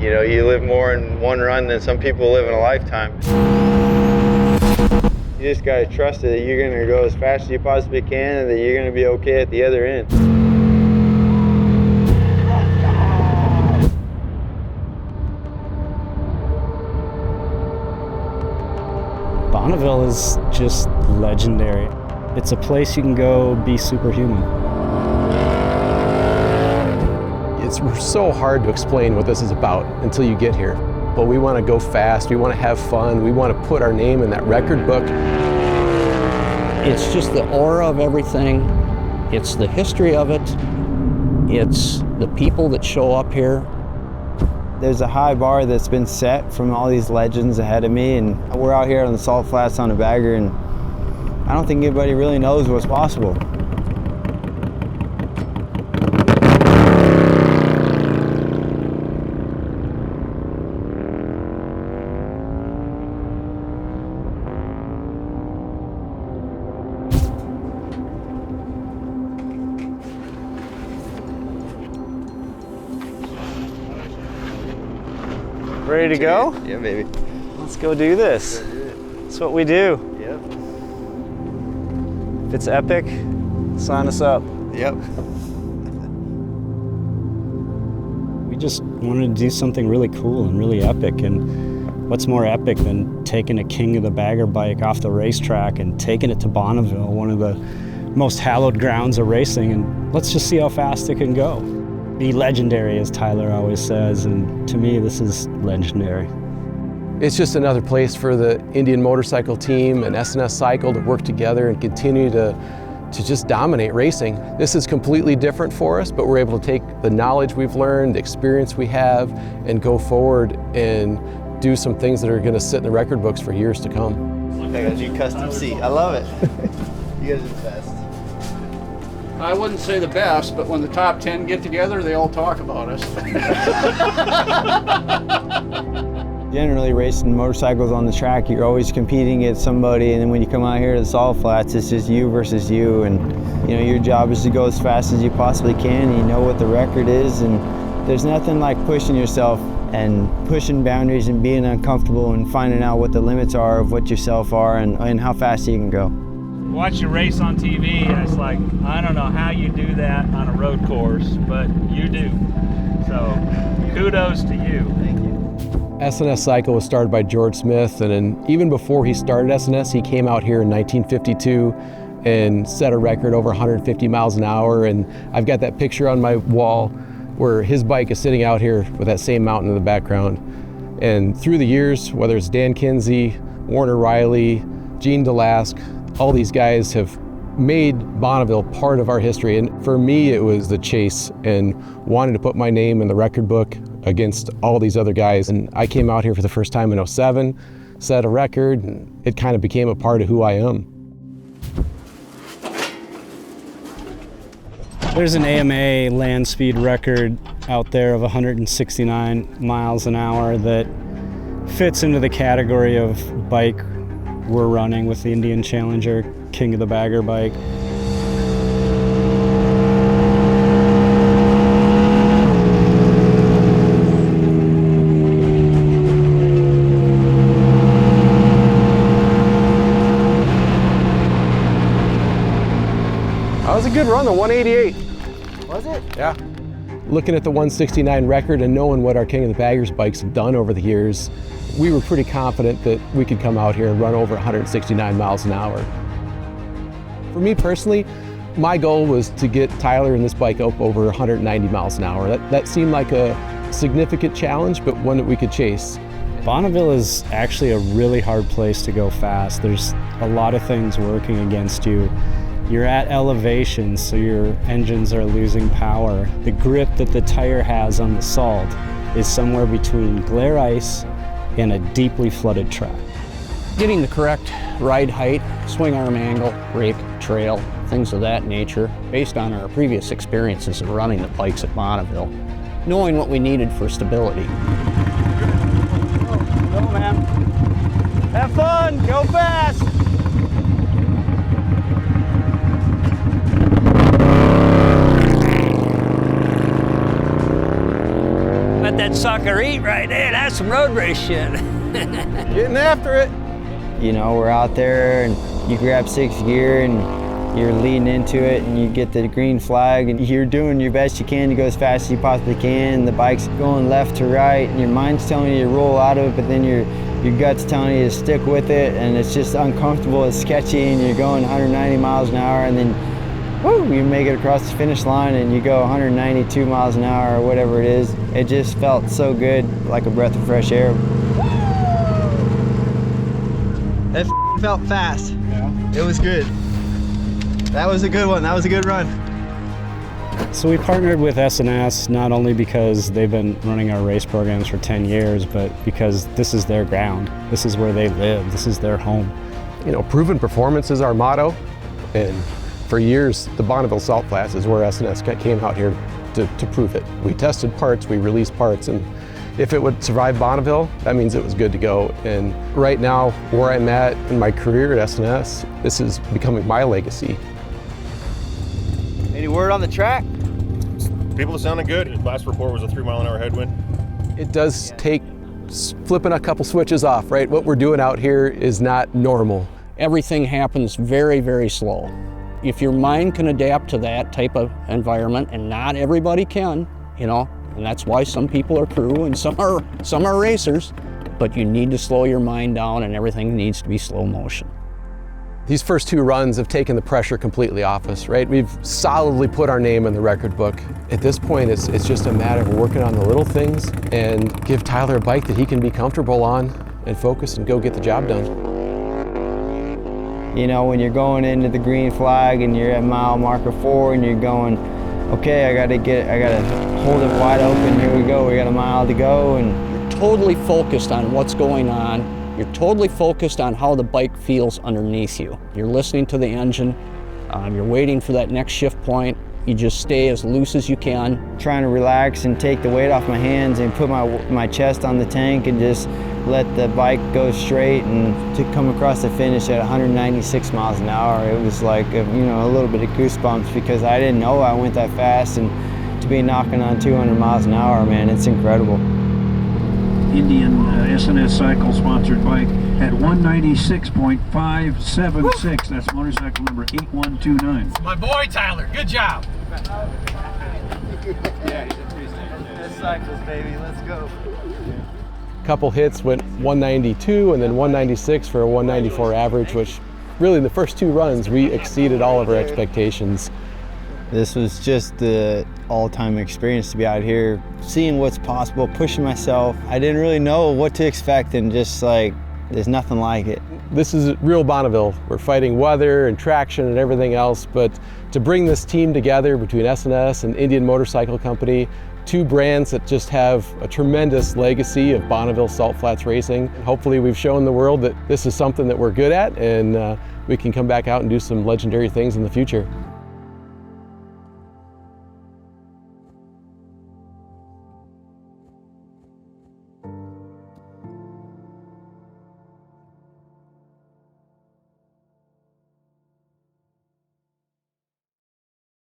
You know, you live more in one run than some people live in a lifetime. You just gotta trust it that you're gonna go as fast as you possibly can and that you're gonna be okay at the other end. Bonneville is just legendary. It's a place you can go be superhuman. It's so hard to explain what this is about until you get here. But we want to go fast, we want to have fun, we want to put our name in that record book. It's just the aura of everything. It's the history of it. It's the people that show up here. There's a high bar that's been set from all these legends ahead of me, and we're out here on the Salt Flats on a bagger, and I don't think anybody really knows what's possible. Ready to go? Yeah, baby. Let's go do this. That's what we do. Yep. If it's epic, sign us up. Yep. We just wanted to do something really cool and really epic, and what's more epic than taking a King of the Bagger bike off the racetrack and taking it to Bonneville, one of the most hallowed grounds of racing, and let's just see how fast it can go. Be legendary, as Tyler always says, and to me this is legendary. It's just another place for the Indian motorcycle team and S&S Cycle to work together and continue to just dominate racing. This is completely different for us, but we're able to take the knowledge we've learned, the experience we have, and go forward and do some things that are going to sit in the record books for years to come. I got a new custom seat. I love it. You guys are the best. I wouldn't say the best, but when the top 10 get together, they all talk about us. Generally, racing motorcycles on the track, you're always competing against somebody, and then when you come out here to the Salt Flats, it's just you versus you, and you know your job is to go as fast as you possibly can, and you know what the record is, and there's nothing like pushing yourself and pushing boundaries and being uncomfortable and finding out what the limits are of what yourself are and how fast you can go. Watch you race on TV, and it's like, I don't know how you do that on a road course, but you do. So kudos to you. Thank you. S&S Cycle was started by George Smith, and then even before he started S&S, he came out here in 1952 and set a record over 150 miles an hour. And I've got that picture on my wall where his bike is sitting out here with that same mountain in the background. And through the years, whether it's Dan Kinsey, Warner Riley, Gene DeLask, all these guys have made Bonneville part of our history. And for me, it was the chase and wanting to put my name in the record book against all these other guys. And I came out here for the first time in '07, set a record, and it kind of became a part of who I am. There's an AMA land speed record out there of 169 miles an hour that fits into the category of bike we're running with the Indian Challenger King of the Bagger bike. That was a good run, the 188. Was it? Yeah. Looking at the 169 record and knowing what our King of the Baggers bikes have done over the years, we were pretty confident that we could come out here and run over 169 miles an hour. For me personally, my goal was to get Tyler and this bike up over 190 miles an hour. That seemed like a significant challenge, but one that we could chase. Bonneville is actually a really hard place to go fast. There's a lot of things working against you. You're at elevation, so your engines are losing power. The grip that the tire has on the salt is somewhere between glare ice and a deeply flooded track. Getting the correct ride height, swing arm angle, brake, trail, things of that nature, based on our previous experiences of running the bikes at Bonneville, knowing what we needed for stability. Go, man. Have fun, go fast. Let that sucker eat right there. That's some road race shit. Getting after it. You know, we're out there and you grab 6th gear and you're leading into it and you get the green flag and you're doing your best you can to go as fast as you possibly can. The bike's going left to right and your mind's telling you to roll out of it, but then your gut's telling you to stick with it, and it's just uncomfortable, it's sketchy, and you're going 190 miles an hour, and then woo, you make it across the finish line and you go 192 miles an hour or whatever it is. It just felt so good, like a breath of fresh air. It felt fast. Yeah. It was good. That was a good one. That was a good run. So we partnered with S&S not only because they've been running our race programs for 10 years, but because this is their ground. This is where they live. This is their home. You know, proven performance is our motto, and for years, the Bonneville Salt Flats is where S&S came out here to prove it. We tested parts, we released parts, and if it would survive Bonneville, that means it was good to go. And right now, where I'm at in my career at S&S, this is becoming my legacy. Any word on the track? People are sounding good. His last report was a 3-mile-an-hour headwind. It does take flipping a couple switches off, right? What we're doing out here is not normal. Everything happens very, very slow. If your mind can adapt to that type of environment, and not everybody can, you know, and that's why some people are crew and some are racers, but you need to slow your mind down and everything needs to be slow motion. These first 2 runs have taken the pressure completely off us, right? We've solidly put our name in the record book. At this point, it's just a matter of working on the little things and give Tyler a bike that he can be comfortable on and focus and go get the job done. You know, when you're going into the green flag and you're at mile marker 4 and you're going, okay, I gotta hold it wide open, here we go, we got a mile to go. And you're totally focused on what's going on. You're totally focused on how the bike feels underneath you. You're listening to the engine, you're waiting for that next shift point. You just stay as loose as you can. Trying to relax and take the weight off my hands and put my chest on the tank and just let the bike go straight, and to come across the finish at 196 miles an hour, it was like a little bit of goosebumps because I didn't know I went that fast, and to be knocking on 200 miles an hour, man, it's incredible. Indian S&S Cycle sponsored bike at 196.576. That's motorcycle number 8129. My boy Tyler, good job. S Cycles, baby, let's go. Couple hits went 192 and then 196 for a 194 average, which really in the first 2 runs we exceeded all of our expectations. This was just the all-time experience to be out here, seeing what's possible, pushing myself. I didn't really know what to expect, and just like, there's nothing like it. This is real Bonneville. We're fighting weather and traction and everything else, but to bring this team together between S&S and Indian Motorcycle Company, 2 brands that just have a tremendous legacy of Bonneville Salt Flats racing. Hopefully we've shown the world that this is something that we're good at, and we can come back out and do some legendary things in the future.